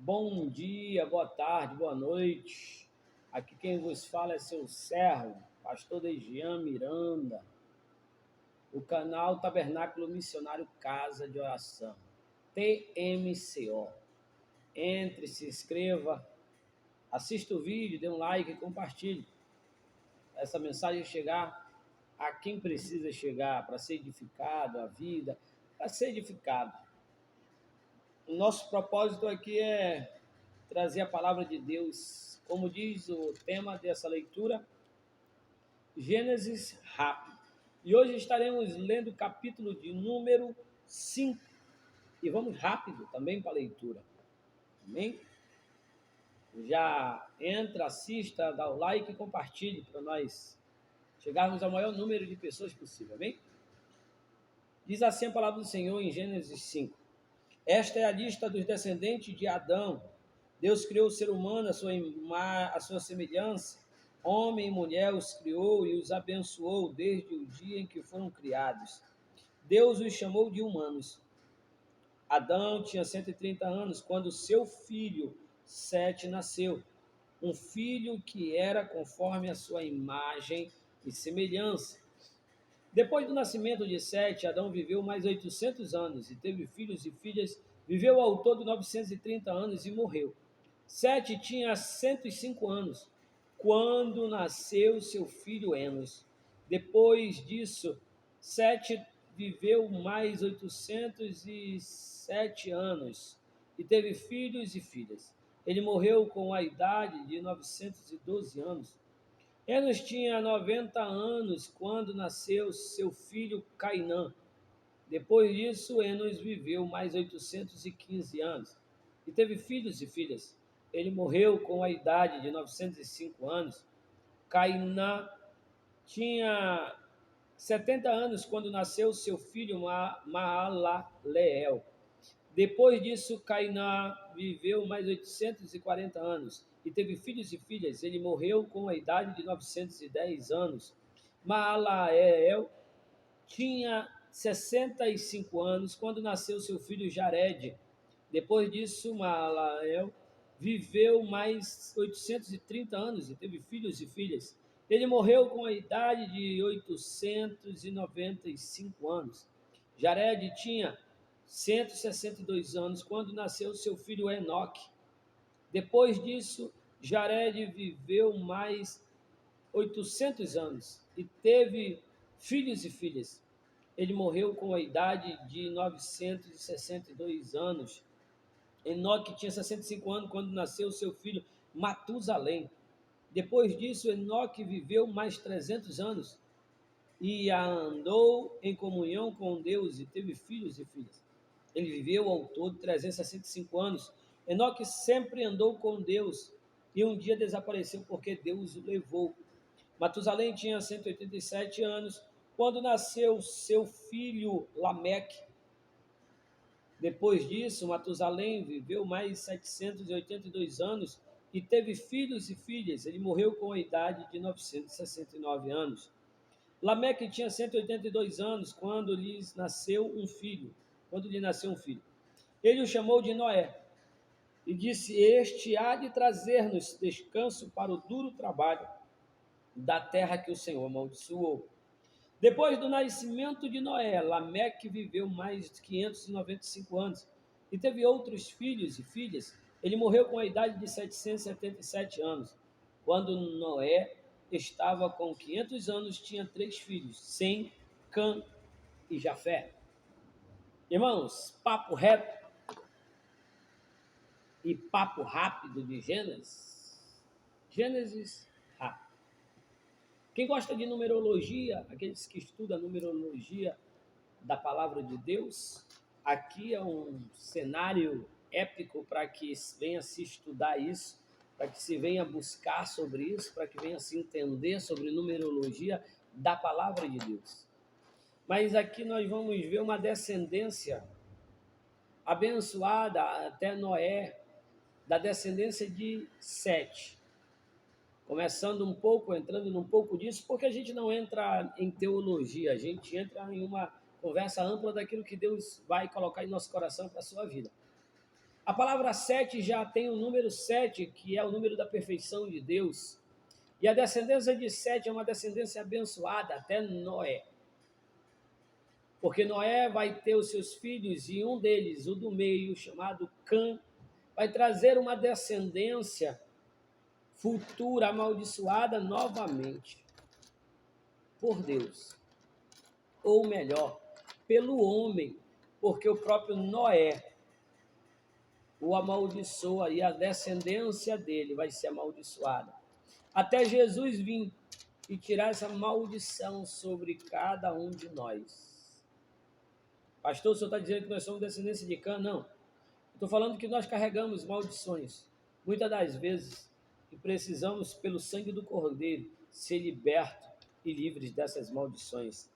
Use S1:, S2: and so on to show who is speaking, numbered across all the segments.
S1: Bom dia, boa tarde, boa noite. Aqui quem vos fala é seu servo, pastor Dejian Miranda, o canal Tabernáculo Missionário Casa de Oração, TMCO. Entre, se inscreva, assista o vídeo, dê um like e compartilhe. Essa mensagem chegar a quem precisa chegar para ser edificado, a vida, para ser edificado. O nosso propósito aqui é trazer a palavra de Deus, como diz o tema dessa leitura, Gênesis rápido. E hoje estaremos lendo o capítulo de número 5. E vamos rápido também para a leitura. Amém? Já entra, assista, dá o like e compartilhe para nós chegarmos ao maior número de pessoas possível. Amém? Diz assim a palavra do Senhor em Gênesis 5. Esta é a lista dos descendentes de Adão. Deus criou o ser humano à sua semelhança. Homem e mulher os criou e os abençoou desde o dia em que foram criados. Deus os chamou de humanos. Adão tinha 130 anos quando seu filho Sete nasceu. Um filho que era conforme a sua imagem e semelhança. Depois do nascimento de Sete, Adão viveu mais 800 anos e teve filhos e filhas. Viveu ao todo 930 anos e morreu. Sete tinha 105 anos quando nasceu seu filho Enos. Depois disso, Sete viveu mais 807 anos e teve filhos e filhas. Ele morreu com a idade de 912 anos. Enos tinha 90 anos quando nasceu seu filho Cainã. Depois disso, Enos viveu mais 815 anos e teve filhos e filhas. Ele morreu com a idade de 905 anos. Cainã tinha 70 anos quando nasceu seu filho Maalaleel. Depois disso, Cainã viveu mais 840 anos e teve filhos e filhas. Ele morreu com a idade de 910 anos. Maalaleel tinha 65 anos quando nasceu seu filho Jared. Depois disso, Maalaleel viveu mais 830 anos e teve filhos e filhas. Ele morreu com a idade de 895 anos. Jared tinha 162 anos quando nasceu seu filho Enoque. Depois disso, Jared viveu mais 800 anos e teve filhos e filhas. Ele morreu com a idade de 962 anos. Enoque tinha 65 anos quando nasceu seu filho Matusalém. Depois disso, Enoque viveu mais 300 anos e andou em comunhão com Deus e teve filhos e filhas. Ele viveu ao todo 365 anos. Enoque sempre andou com Deus e um dia desapareceu porque Deus o levou. Matusalém tinha 187 anos quando nasceu seu filho Lameque. Depois disso, Matusalém viveu mais 782 anos e teve filhos e filhas. Ele morreu com a idade de 969 anos. Lameque tinha 182 anos quando lhe nasceu um filho. Ele o chamou de Noé e disse: Este há de trazer-nos descanso para o duro trabalho da terra que o Senhor amaldiçoou. Depois do nascimento de Noé, Lameque viveu mais de 595 anos e teve outros filhos e filhas. Ele morreu com a idade de 777 anos. Quando Noé estava com 500 anos, tinha 3 filhos, Sem, Cã e Jafé. Irmãos, papo reto e papo rápido de Gênesis. Gênesis rápido. Quem gosta de numerologia, aqueles que estudam a numerologia da palavra de Deus, aqui é um cenário épico para que venha se estudar isso, para que se venha buscar sobre isso, para que venha se entender sobre numerologia da palavra de Deus. Mas aqui nós vamos ver uma descendência abençoada até Noé, da descendência de Sete. Começando um pouco, entrando num pouco disso, porque a gente não entra em teologia, a gente entra em uma conversa ampla daquilo que Deus vai colocar em nosso coração para a sua vida. A palavra 7 já tem o número 7, que é o número da perfeição de Deus. E a descendência de Sete é uma descendência abençoada, até Noé. Porque Noé vai ter os seus filhos, e um deles, o do meio, chamado Cã, vai trazer uma descendência futura amaldiçoada novamente por Deus. Ou melhor, pelo homem, porque o próprio Noé o amaldiçoa e a descendência dele vai ser amaldiçoada. Até Jesus vir e tirar essa maldição sobre cada um de nós. Pastor, o senhor está dizendo que nós somos descendência de Cã? Não. Estou falando que nós carregamos maldições, muitas das vezes, e precisamos, pelo sangue do Cordeiro, ser libertos e livres dessas maldições.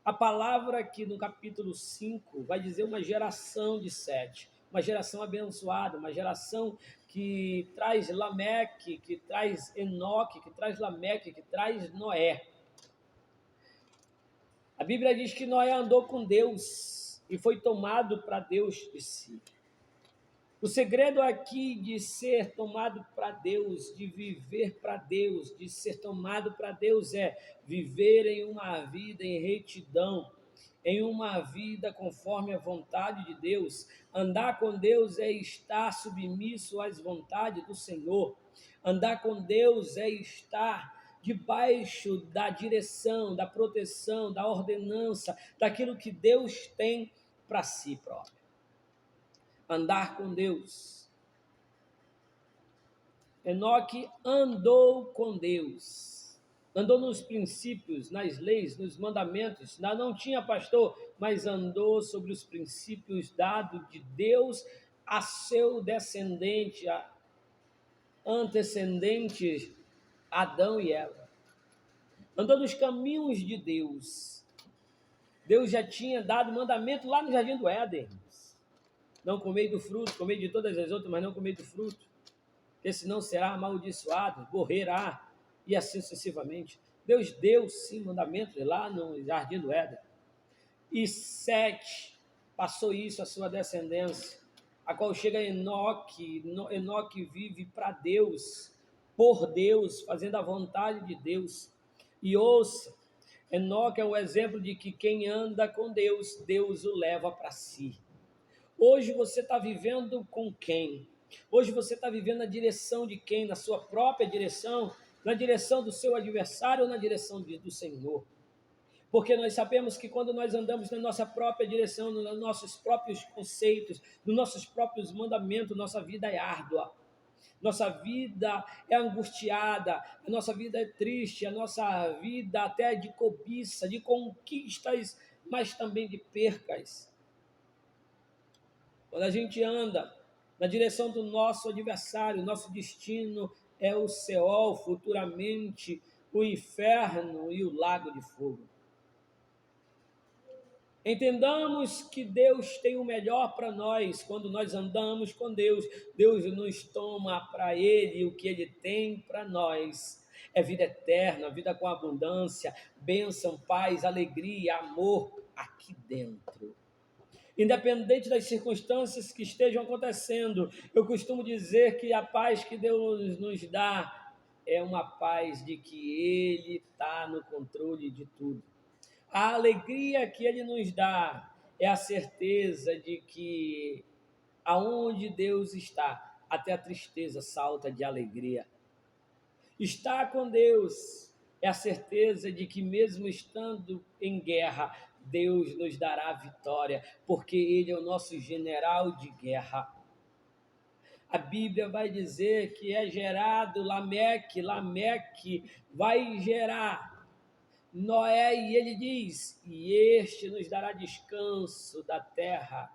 S1: A palavra aqui no capítulo 5 vai dizer uma geração de Sete, uma geração abençoada, uma geração que traz Lameque, que traz Enoque, que traz Lameque, que traz Noé. A Bíblia diz que Noé andou com Deus e foi tomado para Deus de si. O segredo aqui de ser tomado para Deus, de viver para Deus, de ser tomado para Deus é viver em uma vida em retidão, em uma vida conforme a vontade de Deus. Andar com Deus é estar submisso às vontades do Senhor. Andar com Deus é estar debaixo da direção, da proteção, da ordenança, daquilo que Deus tem para si próprio. Andar com Deus. Enoque andou com Deus, andou nos princípios, nas leis, nos mandamentos, não tinha pastor, mas andou sobre os princípios dados de Deus a seu descendente, a antecedentes, Adão e Eva. Andou nos caminhos de Deus. Deus já tinha dado mandamento lá no Jardim do Éden. Não comei do fruto, comei de todas as outras, mas não comei do fruto, porque senão será amaldiçoado, morrerá, e assim sucessivamente. Deus deu, sim, mandamentos lá no Jardim do Éden. E Sete passou isso à sua descendência, a qual chega Enoque. Enoque vive para Deus, por Deus, fazendo a vontade de Deus. E ouça, Enoque é o exemplo de que quem anda com Deus, Deus o leva para si. Hoje você está vivendo com quem? Hoje você está vivendo na direção de quem? Na sua própria direção? Na direção do seu adversário ou na direção do Senhor? Porque nós sabemos que quando nós andamos na nossa própria direção, nos nossos próprios conceitos, nos nossos próprios mandamentos, nossa vida é árdua. Nossa vida é angustiada, a nossa vida é triste, a nossa vida até é de cobiça, de conquistas, mas também de percas. Quando a gente anda na direção do nosso adversário, nosso destino é o Seol, futuramente o inferno e o lago de fogo. Entendamos que Deus tem o melhor para nós. Quando nós andamos com Deus, Deus nos toma para Ele o que Ele tem para nós. É vida eterna, vida com abundância, bênção, paz, alegria, amor aqui dentro. Independente das circunstâncias que estejam acontecendo, eu costumo dizer que a paz que Deus nos dá é uma paz de que Ele está no controle de tudo. A alegria que Ele nos dá é a certeza de que aonde Deus está, até a tristeza salta de alegria. Estar com Deus é a certeza de que mesmo estando em guerra, Deus nos dará vitória, porque Ele é o nosso general de guerra. A Bíblia vai dizer que é gerado Lameque vai gerar Noé, e ele diz, e este nos dará descanso da terra,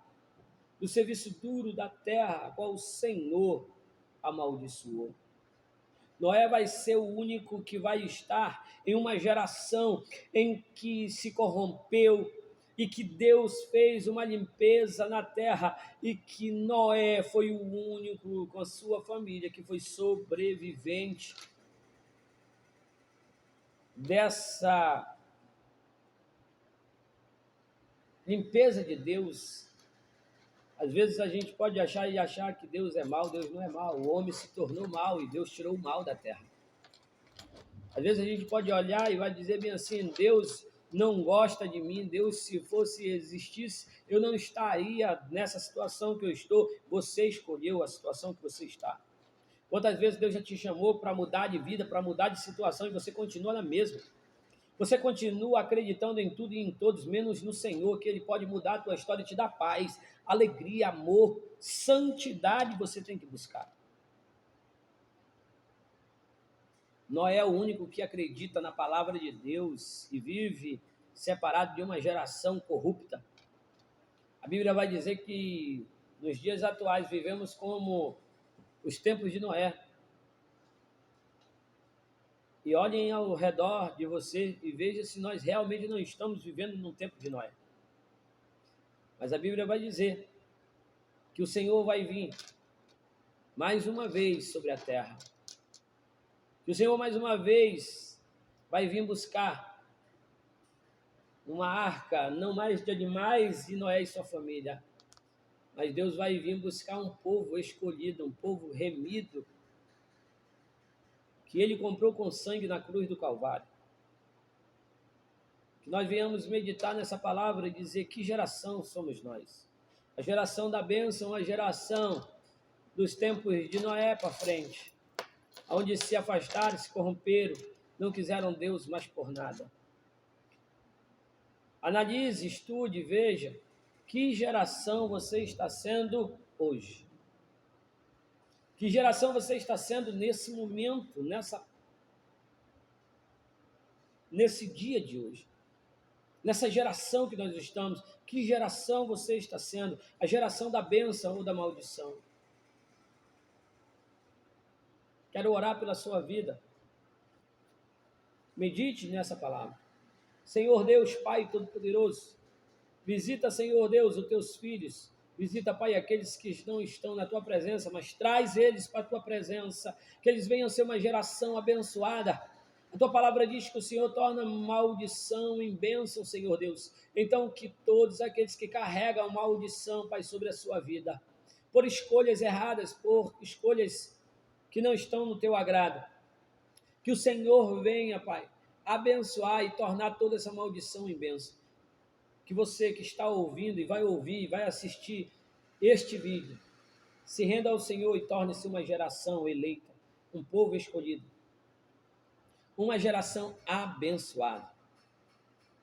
S1: do serviço duro da terra, a qual o Senhor amaldiçoou. Noé vai ser o único que vai estar em uma geração em que se corrompeu e que Deus fez uma limpeza na terra e que Noé foi o único com a sua família que foi sobrevivente dessa limpeza de Deus. Às vezes a gente pode achar que Deus é mau, Deus não é mau. O homem se tornou mau e Deus tirou o mal da terra. Às vezes a gente pode olhar e vai dizer bem assim, Deus não gosta de mim, Deus, se fosse existisse, eu não estaria nessa situação que eu estou. Você escolheu a situação que você está. Quantas vezes Deus já te chamou para mudar de vida, para mudar de situação e você continua na mesma? Você continua acreditando em tudo e em todos, menos no Senhor, que Ele pode mudar a tua história e te dar paz, alegria, amor, santidade você tem que buscar. Noé é o único que acredita na palavra de Deus e vive separado de uma geração corrupta. A Bíblia vai dizer que nos dias atuais vivemos como os tempos de Noé. E olhem ao redor de você e vejam se nós realmente não estamos vivendo num tempo de Noé. Mas a Bíblia vai dizer que o Senhor vai vir mais uma vez sobre a terra. Que o Senhor mais uma vez vai vir buscar uma arca, não mais de animais de Noé e sua família, mas Deus vai vir buscar um povo escolhido, um povo remido, que Ele comprou com sangue na cruz do Calvário. Que nós venhamos meditar nessa palavra e dizer que geração somos nós. A geração da bênção, a geração dos tempos de Noé para frente, onde se afastaram, se corromperam, não quiseram Deus mais por nada. Analise, estude, veja que geração você está sendo hoje. Que geração você está sendo nesse momento, nesse dia de hoje. Nessa geração que nós estamos, que geração você está sendo? A geração da bênção ou da maldição? Quero orar pela sua vida. Medite nessa palavra. Senhor Deus, Pai Todo-Poderoso, visita, Senhor Deus, os teus filhos. Visita, Pai, aqueles que não estão na tua presença, mas traz eles para a tua presença, que eles venham ser uma geração abençoada. A tua palavra diz que o Senhor torna maldição em bênção, Senhor Deus. Então, que todos aqueles que carregam maldição, Pai, sobre a sua vida, por escolhas erradas, por escolhas que não estão no teu agrado, que o Senhor venha, Pai, abençoar e tornar toda essa maldição em bênção. Que você que está ouvindo e vai assistir este vídeo, se renda ao Senhor e torne-se uma geração eleita, um povo escolhido, uma geração abençoada.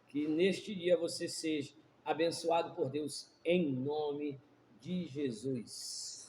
S1: Que neste dia você seja abençoado por Deus, em nome de Jesus.